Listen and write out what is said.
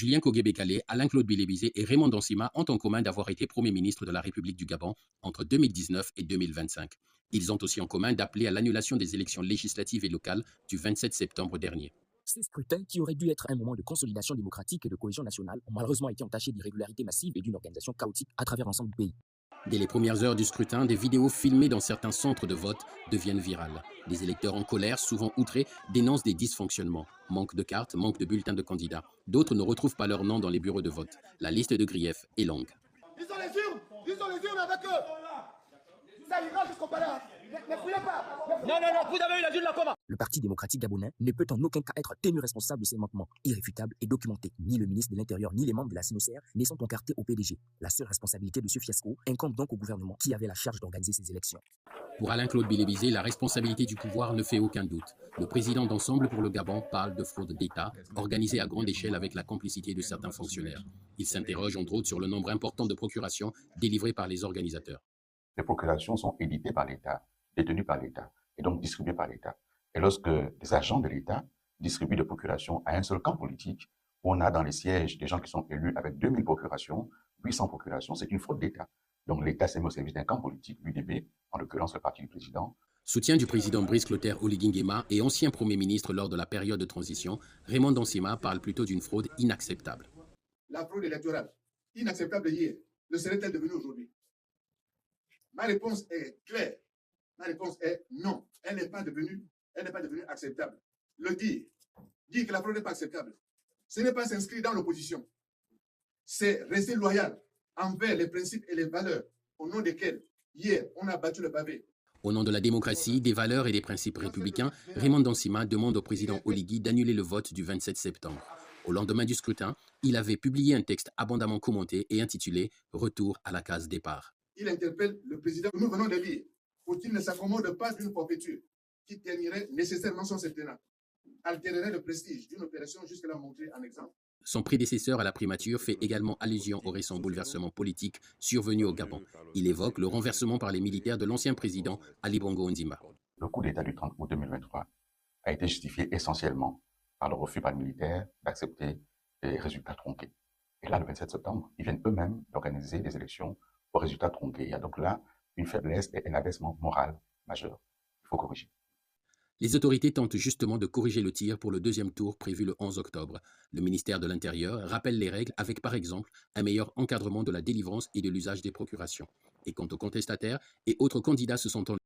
Julien Kogué-Bekale, Alain-Claude Bilébizé et Raymond Dansima ont en commun d'avoir été Premier ministre de la République du Gabon entre 2019 et 2025. Ils ont aussi en commun d'appeler à l'annulation des élections législatives et locales du 27 septembre dernier. Ces scrutins, qui auraient dû être un moment de consolidation démocratique et de cohésion nationale, ont malheureusement été entachés d'irrégularités massives et d'une organisation chaotique à travers l'ensemble du pays. Dès les premières heures du scrutin, des vidéos filmées dans certains centres de vote deviennent virales. Des électeurs en colère, souvent outrés, dénoncent des dysfonctionnements. Manque de cartes, manque de bulletins de candidats. D'autres ne retrouvent pas leur nom dans les bureaux de vote. La liste de griefs est longue. Ils ont les urnes avec eux. Ça ira jusqu'au palais. Ne fouillez pas. Non, vous avez eu la urne là comment? Le Parti démocratique gabonais ne peut en aucun cas être tenu responsable de ces manquements irréfutables et documentés. Ni le ministre de l'Intérieur ni les membres de la CNOCR ne sont encartés au PDG. La seule responsabilité de ce fiasco incombe donc au gouvernement qui avait la charge d'organiser ces élections. Pour Alain-Claude Bilébizé, la responsabilité du pouvoir ne fait aucun doute. Le président d'Ensemble pour le Gabon parle de fraude d'État organisée à grande échelle avec la complicité de certains fonctionnaires. Il s'interroge entre autres sur le nombre important de procurations délivrées par les organisateurs. Les procurations sont éditées par l'État, détenues par l'État et donc distribuées par l'État. Et lorsque les agents de l'État distribuent des procurations à un seul camp politique, où on a dans les sièges des gens qui sont élus avec 2000 procurations, 800 procurations, c'est une fraude d'État. Donc l'État s'est mis au service d'un camp politique, l'UDP, en l'occurrence le parti du président. Soutien du président Brice Clotaire Oligui Nguema et ancien Premier ministre lors de la période de transition, Raymond Dansima parle plutôt d'une fraude inacceptable. La fraude électorale, inacceptable hier, le serait-elle devenue aujourd'hui? Ma réponse est claire. Ma réponse est non. Elle n'est pas devenue acceptable. Le dire que la fraude n'est pas acceptable, ce n'est pas s'inscrire dans l'opposition. C'est rester loyal envers les principes et les valeurs au nom desquels, hier, on a battu le pavé. Au nom de la démocratie, des valeurs et des principes républicains, Raymond Dansima demande au président Oligui d'annuler le vote du 27 septembre. Au lendemain du scrutin, il avait publié un texte abondamment commenté et intitulé « Retour à la case départ ». Il interpelle le président que nous venons de lire pour qu'il ne s'accommode pas d'une forfaiture qui terminerait nécessairement son septennat, altérerait le prestige d'une opération jusque-là montrée en exemple. Son prédécesseur à la primature fait également allusion au récent bouleversement politique survenu au Gabon. Il évoque le renversement par les militaires de l'ancien président Ali Bongo Ondimba. Le coup d'État du 30 août 2023 a été justifié essentiellement par le refus par les militaires d'accepter les résultats tronqués. Et là, le 27 septembre, ils viennent eux-mêmes d'organiser des élections aux résultats tronqués. Il y a donc là une faiblesse et un abaissement moral majeur. Il faut corriger. Les autorités tentent justement de corriger le tir pour le deuxième tour prévu le 11 octobre. Le ministère de l'Intérieur rappelle les règles avec par exemple un meilleur encadrement de la délivrance et de l'usage des procurations. Et quant aux contestataires et autres candidats se sentant